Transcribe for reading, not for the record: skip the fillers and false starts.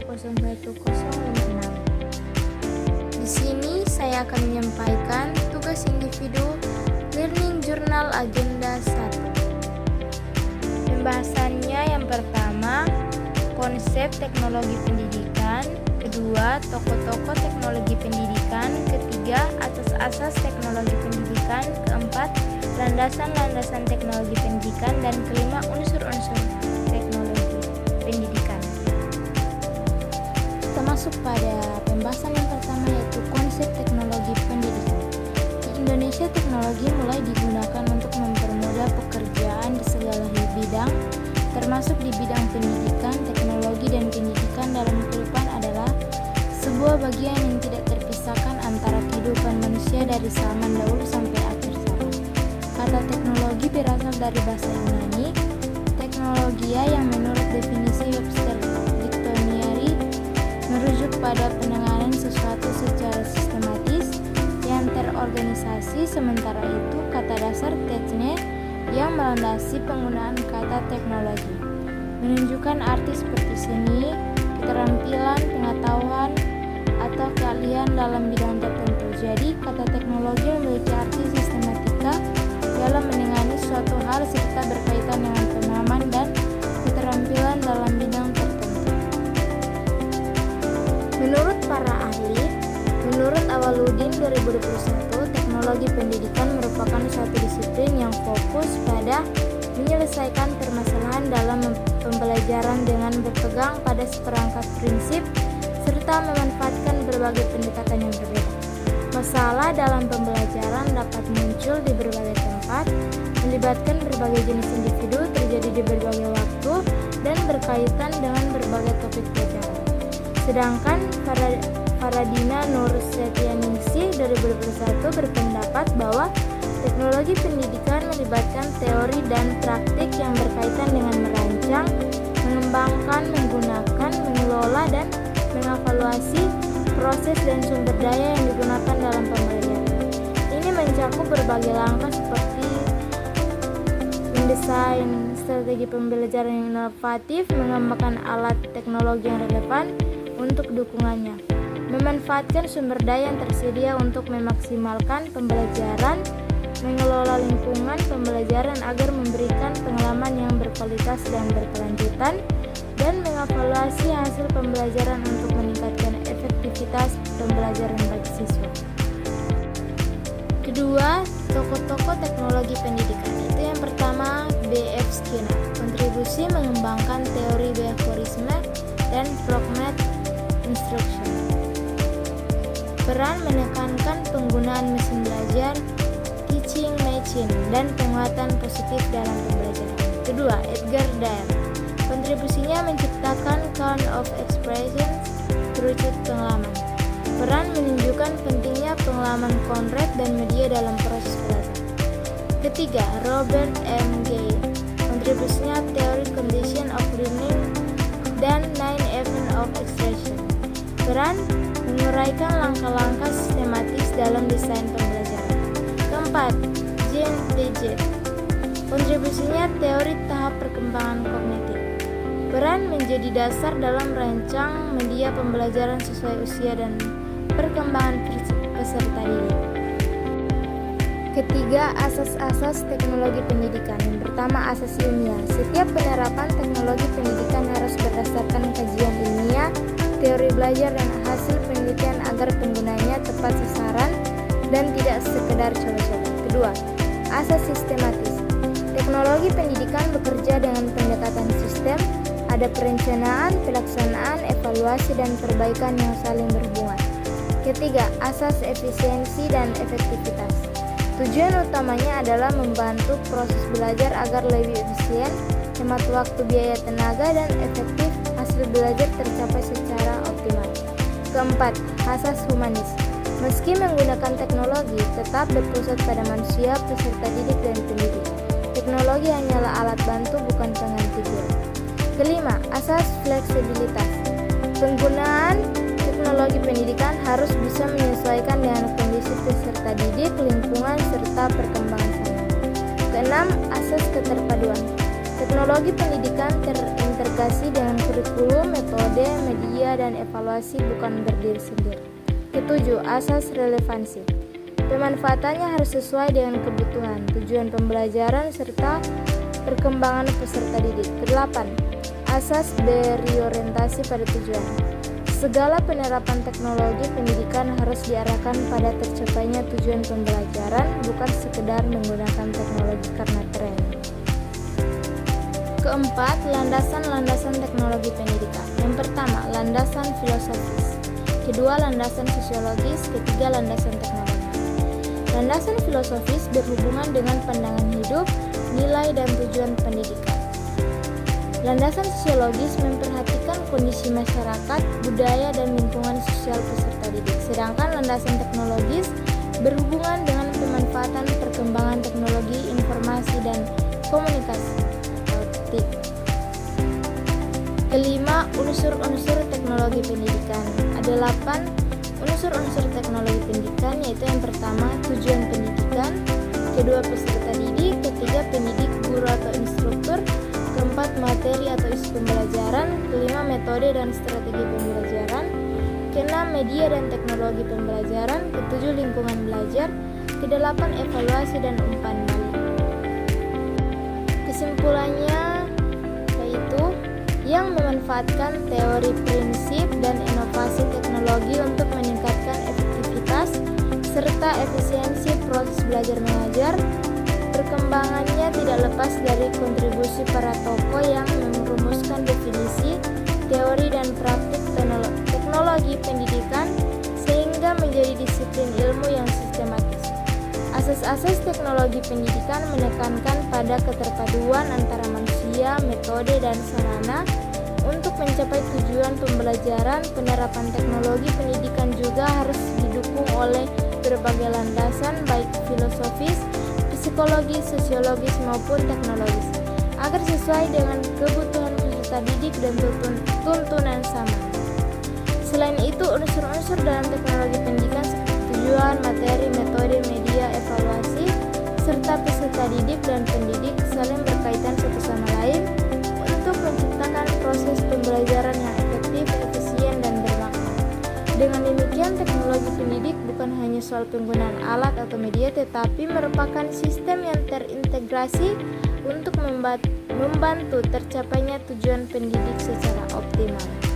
01056. Di sini saya akan menyampaikan tugas individu Learning Journal Agenda 1. Pembahasannya yang pertama, konsep teknologi pendidikan, kedua, tokoh-tokoh teknologi pendidikan, ketiga, asas-asas teknologi pendidikan, keempat, landasan-landasan teknologi pendidikan, dan kelima, unsur-unsur teknologi pendidikan. Kita masuk pada pembahasan yang pertama, yaitu konsep teknologi pendidikan. Di Indonesia, teknologi mulai digunakan untuk mempermudah pekerjaan di segala bidang, termasuk di bidang pendidikan. Teknologi dan pendidikan dalam kehidupan adalah sebuah bagian yang tidak terpisahkan antara kehidupan manusia dari zaman dahulu sampai akhir zaman. Kata teknologi berasal dari bahasa Yunani, teknologia, yang menurut definisi Webster Dictionary merujuk pada penanganan sesuatu secara sistematis yang terorganisasi. Sementara itu, kata dasar techne yang melandasi penggunaan kata teknologi menunjukkan arti seperti seni, keterampilan, pengetahuan, atau keahlian dalam bidang tertentu. Jadi, kata teknologi memiliki arti sistematika dalam menangani suatu hal serta berkaitan dengan pemahaman dan keterampilan dalam bidang tertentu. Menurut para ahli, menurut Awaludin 2021, teknologi pendidikan merupakan suatu disiplin yang fokus pada menyelesaikan permasalahan dalam pembelajaran dengan berpegang pada seperangkat prinsip serta memanfaatkan berbagai pendekatan yang berbeda. Masalah dalam pembelajaran dapat muncul di berbagai tempat, melibatkan berbagai jenis individu, terjadi di berbagai waktu, dan berkaitan dengan berbagai topik pelajaran. Sedangkan Faradina Nur Setianingsih 2021 berpendapat bahwa teknologi pendidikan melibatkan teori dan praktik yang berkaitan dengan merancang, mengembangkan, menggunakan, mengelola, dan mengevaluasi proses dan sumber daya yang digunakan dalam pembelajaran. Ini mencakup berbagai langkah seperti mendesain strategi pembelajaran yang inovatif, mengembangkan alat teknologi yang relevan untuk dukungannya, memanfaatkan sumber daya yang tersedia untuk memaksimalkan pembelajaran, mengelola lingkungan pembelajaran agar memberikan pengalaman yang berkualitas dan berkelanjutan, dan mengevaluasi hasil pembelajaran untuk meningkatkan efektivitas pembelajaran bagi siswa. Kedua, tokoh-tokoh teknologi pendidikan. Itu yang pertama, B.F. Skinner. Kontribusi mengembangkan teori behaviorisme dan pragmatic instruction. Peran menekankan penggunaan mesin belajar, teaching machine, dan penguatan positif dalam pembelajaran. Kedua, Edgar Dale. Kontribusinya menciptakan count of expressions kerucut pengalaman. Peran menunjukkan pentingnya pengalaman Conrad dan media dalam proses belajar. Ketiga, Robert M. Gay. Kontribusinya teori condition of learning dan 9 event of expression. Peran menguraikan langkah-langkah sistematis dalam desain pembelajaran. Keempat, Jean Piaget. Kontribusinya teori tahap perkembangan kognitif. Peran menjadi dasar dalam merancang media pembelajaran sesuai usia dan perkembangan peserta didik. Ketiga, asas-asas teknologi pendidikan. Yang pertama, asas ilmiah. Setiap penerapan teknologi pendidikan harus berdasarkan kajian ilmiah, teori belajar, dan hasil penelitian agar penggunanya tepat sasaran dan tidak sekedar coba-coba. Kedua, asas sistematis. Teknologi pendidikan bekerja dengan pendekatan sistem, ada perencanaan, pelaksanaan, evaluasi, dan perbaikan yang saling berhubungan. Ketiga, asas efisiensi dan efektivitas. Tujuan utamanya adalah membantu proses belajar agar lebih efisien, hemat waktu, biaya, tenaga, dan efektif. Hasil belajar tercapai secara optimal. Keempat, asas humanis. Meski menggunakan teknologi, tetap berpusat pada manusia, peserta didik, dan pendidik. Teknologi hanyalah alat bantu, bukan pengganti guru. Kelima, asas fleksibilitas. Penggunaan teknologi pendidikan harus bisa menyesuaikan dengan kondisi peserta didik, lingkungan, serta perkembangan zaman. Keenam, asas keterpaduan. Teknologi pendidikan terintegrasi komunikasi dengan kurikulum, metode, media, dan evaluasi bukan berdiri sendiri. Ketujuh, asas relevansi. Pemanfaatannya harus sesuai dengan kebutuhan, tujuan pembelajaran, serta perkembangan peserta didik. Kedelapan, asas berorientasi pada tujuan. Segala penerapan teknologi pendidikan harus diarahkan pada tercapainya tujuan pembelajaran, bukan sekedar menggunakan teknologi karena tren. Keempat, landasan-landasan teknologi pendidikan. Yang pertama, landasan filosofis. Kedua, landasan sosiologis. Ketiga, landasan teknologi. Landasan filosofis berhubungan dengan pandangan hidup, nilai, dan tujuan pendidikan. Landasan sosiologis memperhatikan kondisi masyarakat, budaya, dan lingkungan sosial peserta didik. Sedangkan landasan teknologis berhubungan dengan pemanfaatan perkembangan teknologi, informasi, dan komunikasi. Kelima, unsur-unsur teknologi pendidikan. Ada 8 unsur-unsur teknologi pendidikan, yaitu yang pertama, tujuan pendidikan. Kedua, peserta didik. Ketiga, pendidik, guru atau instruktur. Keempat, materi atau isi pembelajaran. Kelima, metode dan strategi pembelajaran. Keenam, media dan teknologi pembelajaran. Ketujuh, lingkungan belajar. Kedelapan, evaluasi dan umpan balik. Kesimpulannya yaitu yang memanfaatkan teori prinsip dan inovasi teknologi untuk meningkatkan efektivitas serta efisiensi proses belajar mengajar. Perkembangannya tidak lepas dari kontribusi para tokoh yang merumuskan definisi, teori, dan praktik teknologi pendidikan sehingga menjadi disiplin ilmu yang sistematis. Asas-asas teknologi pendidikan menekankan pada keterpaduan antara manusia, metode, dan sarana untuk mencapai tujuan pembelajaran. Penerapan teknologi pendidikan juga harus didukung oleh berbagai landasan baik filosofis, psikologis, sosiologis maupun teknologis agar sesuai dengan kebutuhan peserta didik dan tuntunan sama. Selain itu, unsur-unsur dalam teknologi pendidikan seperti tujuan, materi, metode, media, evaluasi, serta peserta didik dan pendidik saling berkaitan satu sama lain untuk menciptakan proses pembelajaran yang efektif, efisien, dan bermakna. Dengan demikian, teknologi pendidik bukan hanya soal penggunaan alat atau media, tetapi merupakan sistem yang terintegrasi untuk membantu tercapainya tujuan pendidik secara optimal.